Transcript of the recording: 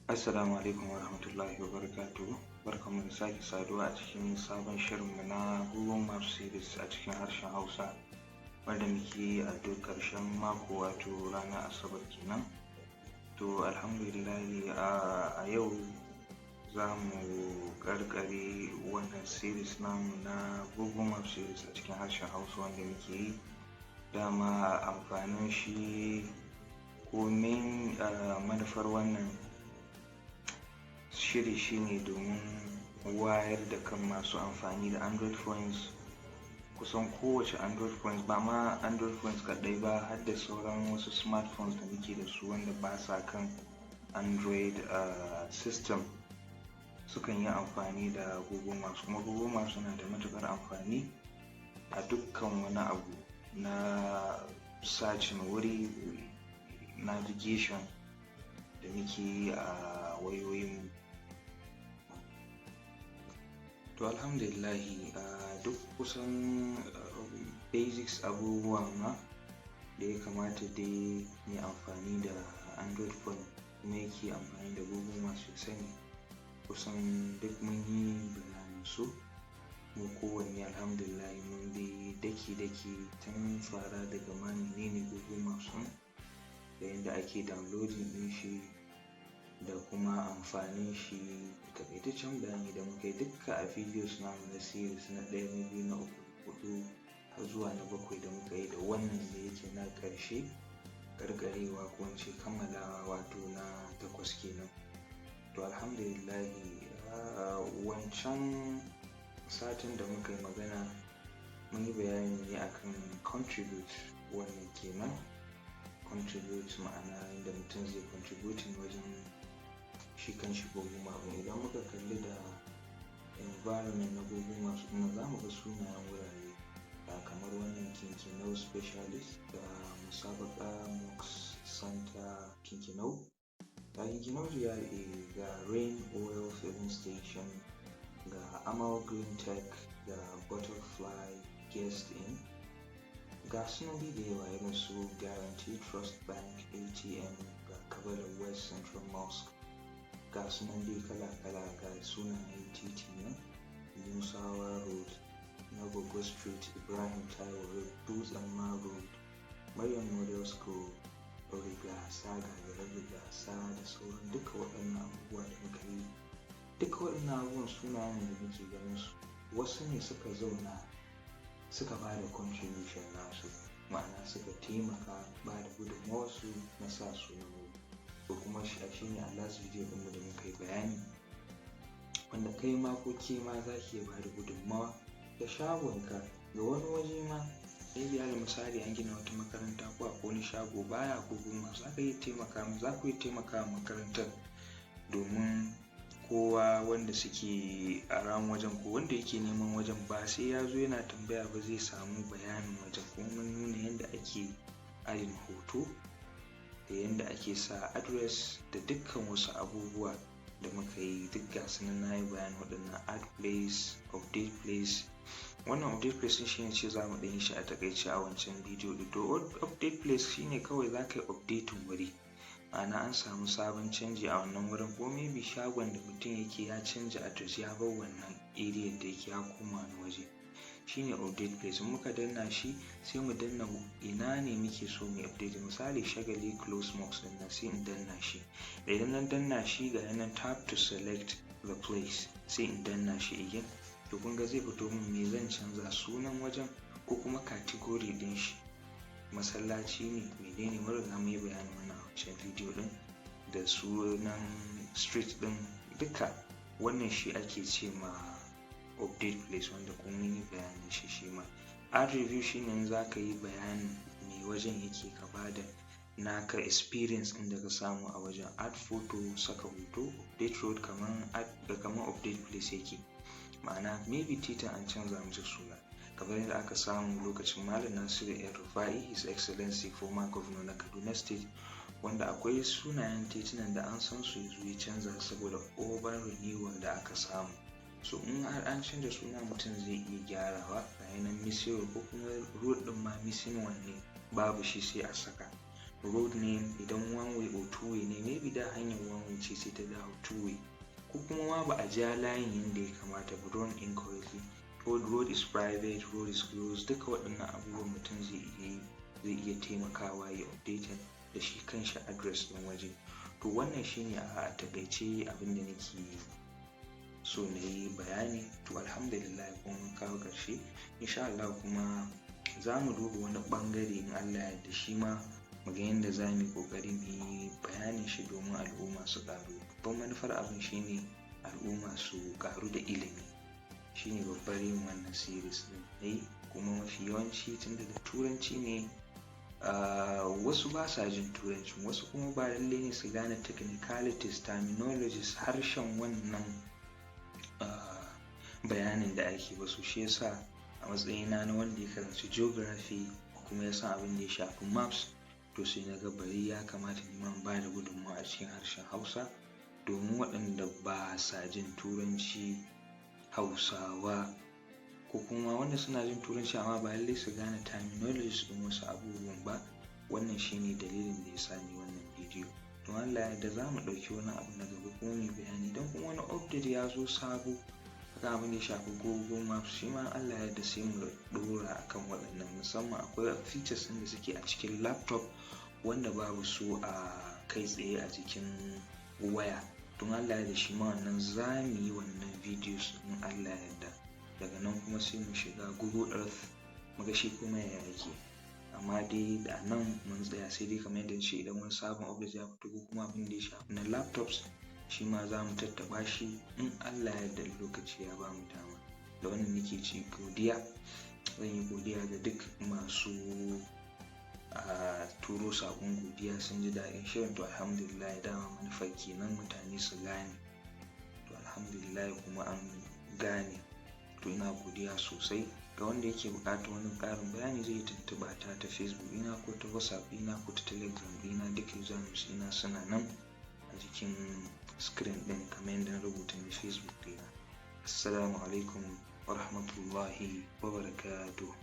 Assalamu alaikum wa rahmatullahi wa barakatuhu. Barkanmu da sake saduwa a cikin sabon shirinmu na Google Maps Series a cikin harshen Hausa, wanda muke yi a duk ƙarshen mako, wato ranar Asabar kenan. To alhamdulillahi a yau za mu ƙarƙare wannan series namu na Google Maps Series a cikin harshen Hausa wanda muke yi. Dama amfanin shi ko manufar wannan shiri shine domin wayar da kan masu amfani da Android phones. Kusan kowace Android phones, ba ma Android phones kaɗai ba, har da sauran wasu smartphones da muke da su wanda ba sa kan Android system, sukan yi amfani da Google Maps. Kuma Google Maps yana da matuƙar amfani a dukkan wani abu na searching wuri, navigation da muke yi a wayoyinmu. To alhamdulillahi duk kusan basics abubuwa ma da ya kamata dai mai amfani da Android phone kuma yake amfani da Google Maps ya sani, kusan duk mun yi bayanin su. Mu kowanne alhamdulillahi mun bi daki-daki tun fara daga ma menene Google Maps ɗin, da yadda ake downloading ɗin shi, da kuma amfanin shi. Taƙaitaccen bayani da muka yi dukka a videos namu na series na 1, na 2, na 3, 4 har zuwa na 7 da muka yi, da wannan da yake na ƙarshe ƙarƙarewa ko in ce kammalawa, wato na 8 kenan. To alhamdulillahi wancan satin da muka yi magana mun yi bayani ne akan contribute. Wannan kenan contribute ma'ana yadda mutum zai contributing wajen shi kanshi Google Maps. Idan muka kalli da environment na Google Maps ɗin, za mu ga sunayen wurare kamar wannan Kinkinau Specialist, da Musabaka Mux Center Kinkinau, ga Kinkinau GRA, ga Rain Oil Filling Station, ga Amal Green Tech, ga Butterfly Guest Inn, ga sunan da yawa irin su Guarantee Trust Bank ATM, ga Kabala West Central Mosque, ga sunan dai kala-kala, ga sunayen titi nan: Musawa Road, Nagogo Street, Ibrahim Taiwo Road, Dutsen Ma Road, Maryam Model School, Rigasa, Gagarar Rigasa, da sauran duka waɗannan abubuwa da muka yi. Duka waɗannan abubuwan sunayen da muke ganin su, wasu ne suka zauna suka ba da contribution nasu, ma'ana suka taimaka ba da gudunmawarsu na sa sunan wuri. Ko kuma shi ne a last video ɗinmu da muka yi bayani, wanda kai ma ko ke ma za ki iya ba da gudunmawa da shagonka ga wani waje ma. Maybe alal misali an gina wata makaranta ko a wani shago baya Google Maps, za ku iya taimaka makarantar, domin kowa wanda suke a ran wajen ko wanda yake neman wajen ba sai ya zo yana tambaya ba, zai samu bayanin wajen. Kuma mun nuna yadda ake adin hoto, da yadda ake sa address, da dukkan wasu abubuwa da muka yi duk gasu nan na yi bayanin waɗannan. Add place, update place. Wannan update place shi ne ce za mu ɗan yi shi a taƙaice a wancan bidiyo ɗin. To update place shine kawai za ka yi updating wuri, ma'ana an samu sabon canji a wannan wurin, ko maybe shagon da mutum yake ya canja address, ya bar wannan area da yake ya koma wani waje. Shine update place. Muka danna shi sai mu danna ina ne muke so mu update. Misali Shagali Close Mosque din nan, sai in danna shi. Da idan na danna shi, ga nan tap to select the place, sai in danna shi again. To kun ga zai fito min me zan canza, sunan wajen ko kuma category din shi, masallaci ne, menene. Mun riga mun yi bayanin wannan a wancan video din, da sunan street din duka. Wannan shi ake ce ma update place, wanda kuma mun yi bayanin shi ma. Add review shine in za ka yi bayanin me wajen yake, ka bada naka experience ɗin da ka samu a wajen. Add photo, saka hoto. Update road kamar update place yake, ma'ana maybe titin an canza masa suna, kamar yadda aka samu lokacin Malam Nasiru El-Rufai, His Excellency former Governor na Kaduna State, wanda akwai sunayen titunan da an san su yanzu ya canza saboda urban renewal da aka samu. So in har an canza suna, mutum zai iya gyarawa, ga yanan missing ko kuma road ɗin ma missing wanne babu shi sai a saka. road name idan one way or two way ne, maybe da hanyar one way ce sai ta dawo two way, ko kuma ma ba a ja layin yadda ya kamata ba, drawn incorrectly, road is private, road is closed, duka waɗannan abubuwan mutum zai iya taimakawa ya updating da shi kanshi address ɗin waje. To wannan shine a taƙaice abin da nake so na yi bayani. To alhamdulillah kuma mun kawo ƙarshe, insha Allah kuma za mu duba wani ɓangare in Allah ya yarda shi ma mu ga yadda za mu yi ƙoƙari mu yi bayanin shi domin al'umma su ƙaru. Babban manufar abin shine al'umma su ƙaru da ilimi, shine babbar yin wannan series ɗin. Kuma mafi yawanci tunda da turanci ne, wasu ba sa jin turanci, wasu kuma ba lallai ne su gane technicalities, terminologies, harshen wannan bayanin da ake ba su. Shi yasa a matsayina na wanda ya karanci geography kuma ya san abin da ya shafi maps, to sai na ga bari ya kamata ni ma in ba da gudunmawa a cikin harshen Hausa domin waɗanda ba sa jin turanci, Hausawa, ko kuma wanda suna jin turanci amma ba lallai su gane terminologies ɗin wasu abubuwan ba. Wannan shine dalilin da ya sa ni wannan bidiyo. Don Allah ya yarda za mu ɗauki wani abu na gaba kuma mu bayani, don kuma wani update ya zo sabo akan abin da ya shafi Google Maps, shi ma Allah ya yarda sai mu ɗora akan waɗannan. Musamman akwai features ɗin da suke a cikin laptop wanda babu su a kai tsaye a jikin waya. Don Allah ya yarda shi ma wannan za mu yi wannan videos in Allah ya yarda. Daga nan kuma sai mu shiga Google Earth mu ga shi kuma ya yake. Amma dai da nan mun tsaya, sai dai kamar yadda ce idan wani sabon update ya fito ko kuma abin da ya shafi na laptops, shi ma za mu tattaɓa shi in Allah ya yarda lokaci ya ba mu dama. Da wannan nake ci godiya, zan yi godiya ga duk masu turo saƙon godiya, sun ji daɗin shirin. To alhamdulillah, dama manufar kenan mutane su gane. To alhamdulillah kuma an gane. To ina godiya sosai. Ga wanda yake buƙatar wani ƙarin bayani zai tuntuɓa ta Facebook ɗina ko ta WhatsApp ɗina ko ta Telegram ɗina, duk usernames ɗina suna nan a jikin screen ɗin kamar yadda na rubuta na Facebook ɗina. Assalamu alaikum wa rahmatullahi wa barakatuh.